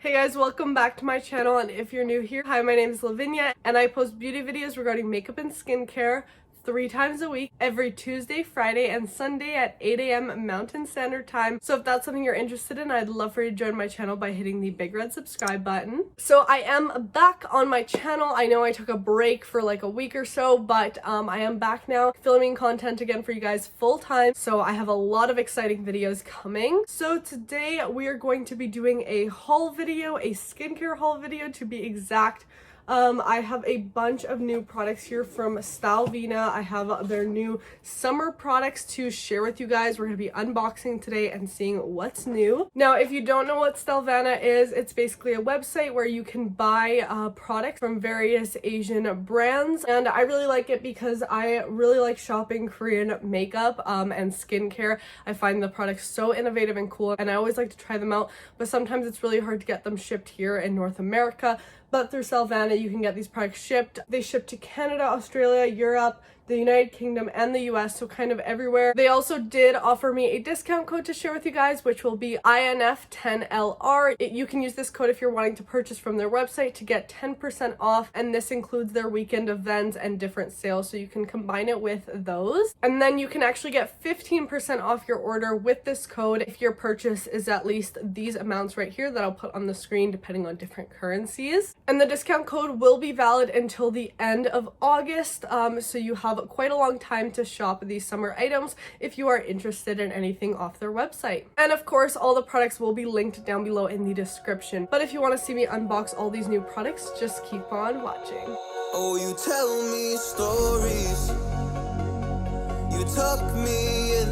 Hey guys, welcome back to my channel, and if you're new here, hi, my name is Lavinia and I post beauty videos regarding makeup and skincare 3 times a week, every Tuesday, Friday, and Sunday at 8 a.m. Mountain Standard Time. So if that's something you're interested in, I'd love for you to join my channel by hitting the big red subscribe button. So I am back on my channel. I know I took a break for like a week or so, but I am back now filming content again for you guys full time. So I have a lot of exciting videos coming. So today we are going to be doing a haul video, a skincare haul video to be exact. I have a bunch of new products here from Stylevana. I have their new summer products to share with you guys. We're going to be unboxing today and seeing what's new. Now, if you don't know what Stylevana is, it's basically a website where you can buy products from various Asian brands. And I really like it because I really like shopping Korean makeup and skincare. I find the products so innovative and cool, and I always like to try them out, but sometimes it's really hard to get them shipped here in North America. But through Stylevana, you can get these products shipped. They ship to Canada, Australia, Europe, the United Kingdom, and the US, so kind of everywhere. They also did offer me a discount code to share with you guys, which will be INF10LR. You can use this code if you're wanting to purchase from their website to get 10% off, and this includes their weekend events and different sales, so you can combine it with those. And then you can actually get 15% off your order with this code if your purchase is at least these amounts right here that I'll put on the screen depending on different currencies. And the discount code will be valid until the end of August, so you have quite a long time to shop these summer items if you are interested in anything off their website. And of course, all the products will be linked down below in the description. But if you want to see me unbox all these new products, just keep on watching. Oh, you tell me stories, you tuck me in,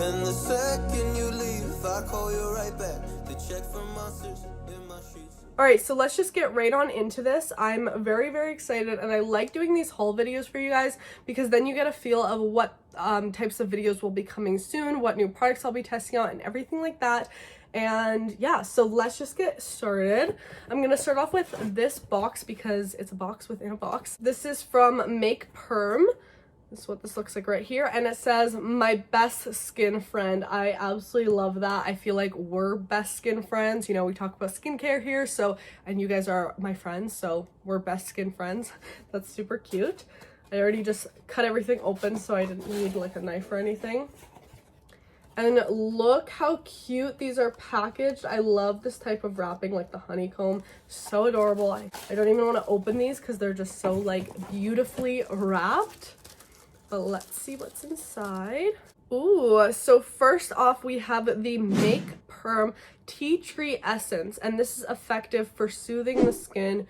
and the second you leave, I call you right back to check for monsters in my sheets. Alright, so let's just get right on into this. I'm very excited, and I like doing these haul videos for you guys because then you get a feel of what types of videos will be coming soon, what new products I'll be testing out, and everything like that. And yeah, so let's just get started. I'm gonna start off with this box because it's a box within a box. This is from Make Perm. This is what this looks like right here, and it says my best skin friend. I absolutely love that. I feel like we're best skin friends. You know, we talk about skincare here, so, and you guys are my friends, so we're best skin friends. That's super cute. I already just cut everything open, so I didn't need like a knife or anything. And look how cute these are packaged. I love this type of wrapping, like the honeycomb. So adorable. I don't even want to open these because they're just so like beautifully wrapped. But let's see what's inside. Ooh, so first off, we have the Make Perm Tea Tree Essence, and this is effective for soothing the skin.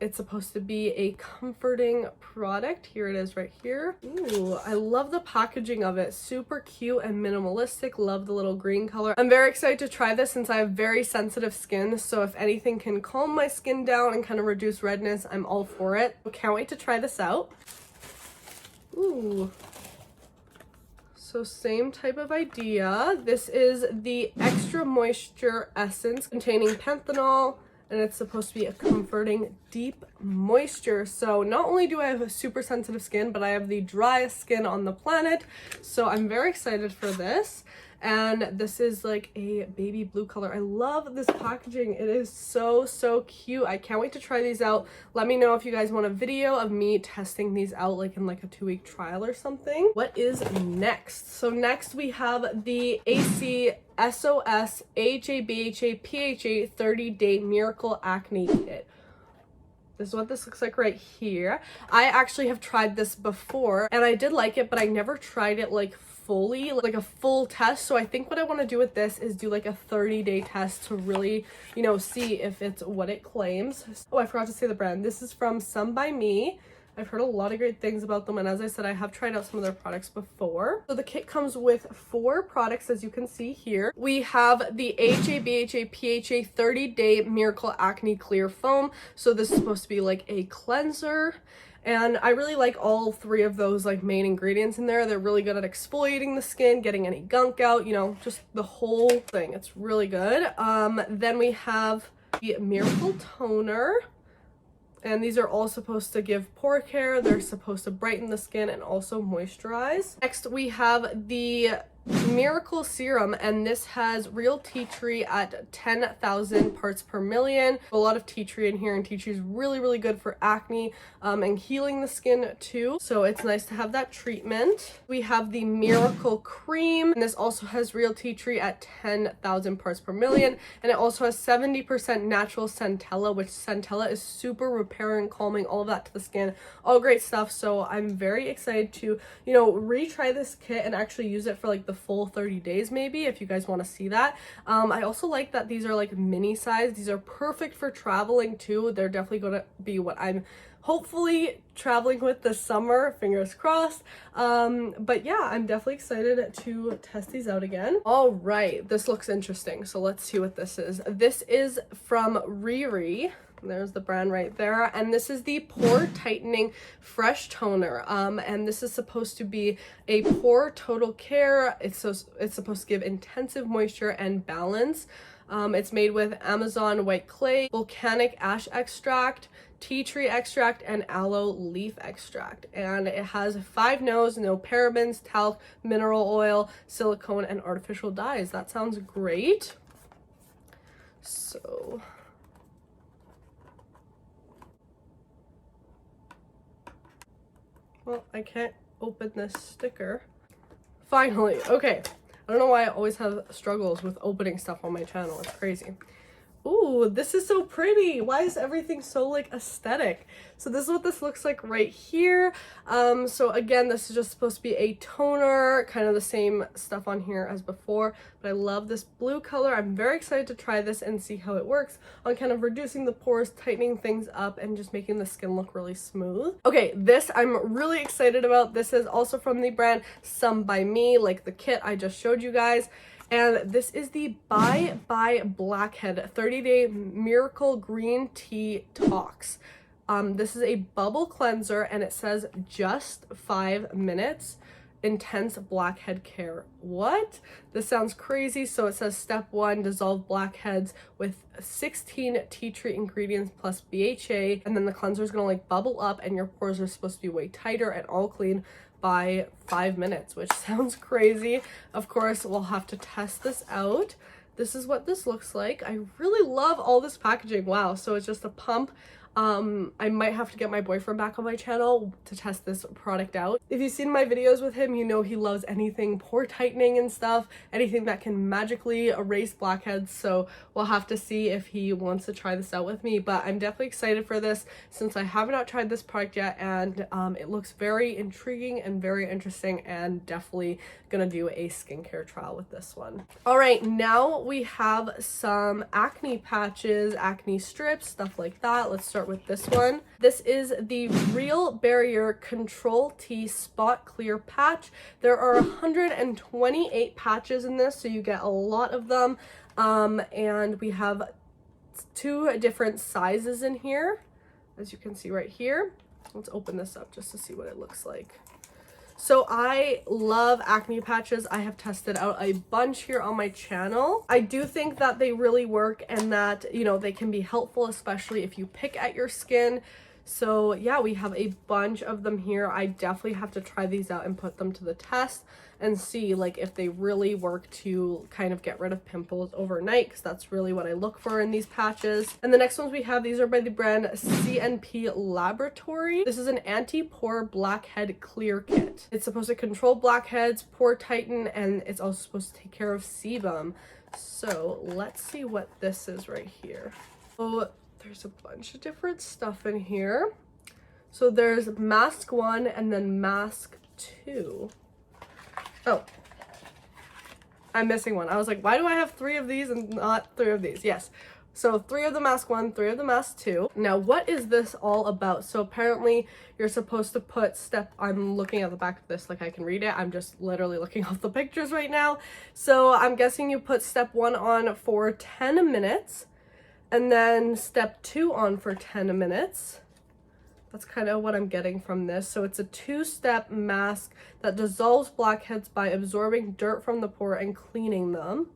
It's supposed to be a comforting product. Here it is right here. Ooh, I love the packaging of it. Super cute and minimalistic. Love the little green color. I'm very excited to try this since I have very sensitive skin, so if anything can calm my skin down and kind of reduce redness, I'm all for it. Can't wait to try this out. Ooh, so same type of idea. This is the Extra Moisture Essence containing panthenol, and it's supposed to be a comforting deep moisture. So not only do I have a super sensitive skin, but I have the driest skin on the planet, so I'm very excited for this. And this is like a baby blue color. I love this packaging. It is so cute. I can't wait to try these out. Let me know if you guys want a video of me testing these out, like in like a 2-week trial or something. What is next? So next we have the AC SOS AHA BHA PHA 30-Day Miracle Acne Kit. This is what this looks like right here. I actually have tried this before and I did like it, but I never tried it like fully, like a full test. So I think what I want to do with this is do like a 30-day test to really, you know, see if it's what it claims. Oh, I forgot to say the brand. This is from Some By Me. I've heard a lot of great things about them, and as I said, I have tried out some of their products before. So the kit comes with 4 products, as you can see here. We have the AHA BHA PHA 30-Day Miracle Acne Clear Foam. So this is supposed to be like a cleanser. And I really like all 3 of those like main ingredients in there. They're really good at exfoliating the skin, getting any gunk out, you know, just the whole thing. It's really good. Then we have the Miracle Toner. And these are all supposed to give pore care. They're supposed to brighten the skin and also moisturize. Next, we have the Miracle Serum, and this has real tea tree at 10,000 parts per million. A lot of tea tree in here, and tea tree is really, really good for acne and healing the skin too. So it's nice to have that treatment. We have the Miracle Cream, and this also has real tea tree at 10,000 parts per million, and it also has 70% natural centella, which centella is super repairing, calming, all of that to the skin, all great stuff. So I'm very excited to, you know, retry this kit and actually use it for like the full 30 days maybe, if you guys want to see that. I also like that these are like mini size. These are perfect for traveling too. They're definitely going to be what I'm hopefully traveling with this summer, fingers crossed. But yeah, I'm definitely excited to test these out again. All right, this looks interesting, so let's see what this is. This is from Riri. There's the brand right there, and this is the Pore Tightening Fresh Toner, and this is supposed to be a pore total care. It's supposed to give intensive moisture and balance. It's made with Amazon white clay, volcanic ash extract, tea tree extract, and aloe leaf extract, and it has 5 no's, no parabens, talc, mineral oil, silicone, and artificial dyes. That sounds great. So well, I can't open this sticker. Finally, okay. I don't know why I always have struggles with opening stuff on my channel. It's crazy. Ooh, this is so pretty. Why is everything so like aesthetic? So this is what this looks like right here. So again, this is just supposed to be a toner, kind of the same stuff on here as before, but I love this blue color. I'm very excited to try this and see how it works on kind of reducing the pores, tightening things up, and just making the skin look really smooth. Okay, this I'm really excited about. This is also from the brand Some by Me, like the kit I just showed you guys. And this is the Bye Bye Blackhead 30-Day Miracle Green Tea Tox. This is a bubble cleanser, and it says just 5 minutes. Intense blackhead care. What? This sounds crazy. So it says step 1, dissolve blackheads with 16 tea tree ingredients plus BHA, and then the cleanser is gonna like bubble up, and your pores are supposed to be way tighter and all clean by 5 minutes, which sounds crazy. Of course, we'll have to test this out. This is what this looks like. I really love all this packaging. Wow. So it's just a pump. I might have to get my boyfriend back on my channel to test this product out. If you've seen my videos with him, you know he loves anything pore tightening and stuff, anything that can magically erase blackheads. So we'll have to see if he wants to try this out with me, but I'm definitely excited for this since I have not tried this product yet, and it looks very intriguing and very interesting, and definitely gonna do a skincare trial with this one. All right, now we have some acne patches, acne strips, stuff like that. Let's start with this one. This is the Real Barrier Control T Spot Clear Patch. There are 128 patches in this, so you get a lot of them. And we have 2 different sizes in here, as you can see right here. Let's open this up just to see what it looks like. So I love acne patches. I have tested out a bunch here on my channel. I do think that they really work, and that, you know, they can be helpful, especially if you pick at your skin. So yeah, we have a bunch of them here. I definitely have to try these out and put them to the test and see like if they really work to kind of get rid of pimples overnight, because that's really what I look for in these patches. And the next ones we have, these are by the brand CNP Laboratory. This is an anti-pore blackhead clear kit. It's supposed to control blackheads, pore tighten, and it's also supposed to take care of sebum. So let's see what this is right here. Oh, there's a bunch of different stuff in here. So there's mask 1 and then mask 2. Oh, I'm missing one. I was like, why do I have 3 of these and not 3 of these? Yes. So 3 of the mask 1, 3 of the mask 2. Now, what is this all about? So apparently you're supposed to put I'm looking at the back of this like I can read it. I'm just literally looking off the pictures right now. So I'm guessing you put step 1 on for 10 minutes and then step 2 on for 10 minutes. That's kind of what I'm getting from this. So it's a 2-step mask that dissolves blackheads by absorbing dirt from the pore and cleaning them,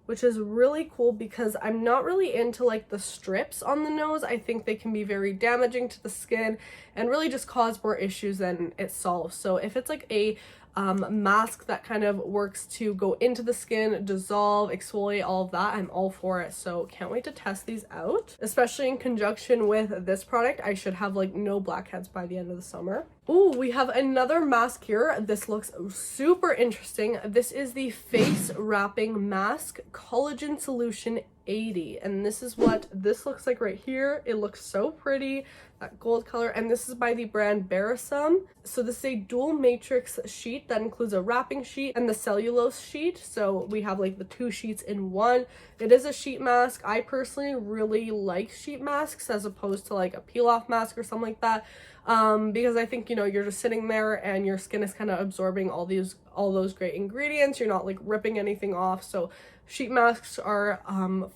which is really cool because I'm not really into like the strips on the nose. I think they can be very damaging to the skin and really just cause more issues than it solves. So if it's like a mask that kind of works to go into the skin, dissolve, exfoliate, all of that. I'm all for it. So can't wait to test these out, especially in conjunction with this product. I should have like no blackheads by the end of the summer. Ooh, we have another mask here. This looks super interesting. This is the face wrapping mask collagen solution 80, and this is what this looks like right here. It looks so pretty, that gold color, and this is by the brand Barisum. So this is a dual matrix sheet that includes a wrapping sheet and the cellulose sheet. So we have like the two sheets in one. It is a sheet mask. I personally really like sheet masks as opposed to like a peel off mask or something like that, because I think, you know, you're just sitting there and your skin is kind of absorbing all those great ingredients. You're not like ripping anything off. So sheet masks are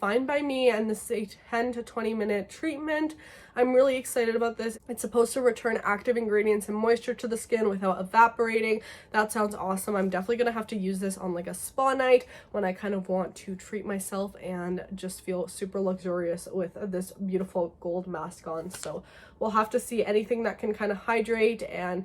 fine by me, and this is a 10 to 20 minute treatment. I'm really excited about this. It's supposed to return active ingredients and moisture to the skin without evaporating. That sounds awesome. I'm definitely gonna have to use this on like a spa night when I kind of want to treat myself and just feel super luxurious with this beautiful gold mask on. So we'll have to see. Anything that can kind of hydrate and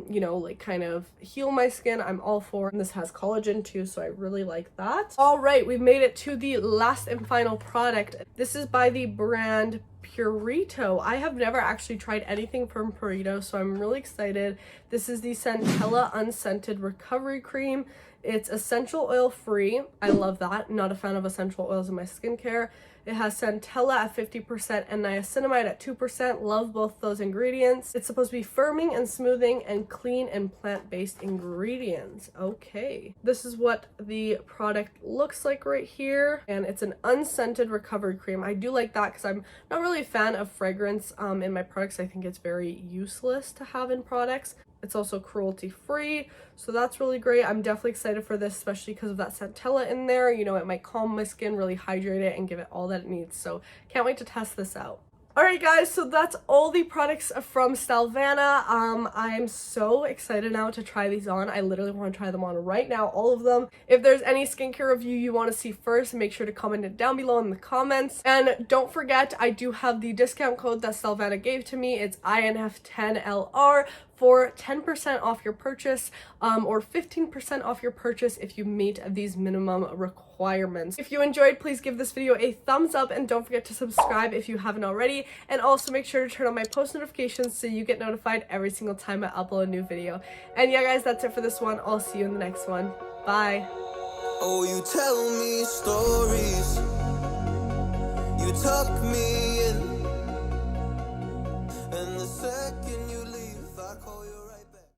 you know, like kind of heal my skin, I'm all for. And this has collagen too, so I really like that. All right, we've made it to the last and final product. This is by the brand Purito. I have never actually tried anything from Purito, so I'm really excited. This is the Centella Unscented Recovery Cream. It's essential oil free. I love that. Not a fan of essential oils in my skincare. It has centella at 50% and niacinamide at 2%. Love both those ingredients. It's supposed to be firming and smoothing and clean and plant-based ingredients. Okay. This is what the product looks like right here. And it's an unscented recovery cream. I do like that because I'm not really a fan of fragrance in my products. I think it's very useless to have in products. It's also cruelty free, so that's really great. I'm definitely excited for this, especially because of that centella in there. You know, it might calm my skin, really hydrate it, and give it all that it needs. So can't wait to test this out. Alright guys, so that's all the products from Stylevana. I'm so excited now to try these on. I literally want to try them on right now, all of them. If there's any skincare review you want to see first, make sure to comment it down below in the comments. And don't forget, I do have the discount code that Stylevana gave to me. It's INF10LR for 10% off your purchase, or 15% off your purchase if you meet these minimum requirements. If you enjoyed, please give this video a thumbs up and don't forget to subscribe if you haven't already, and also make sure to turn on my post notifications so you get notified every single time I upload a new video. And yeah guys, that's it for this one. I'll see you in the next one. Bye. Oh, you tell me stories, you tuck me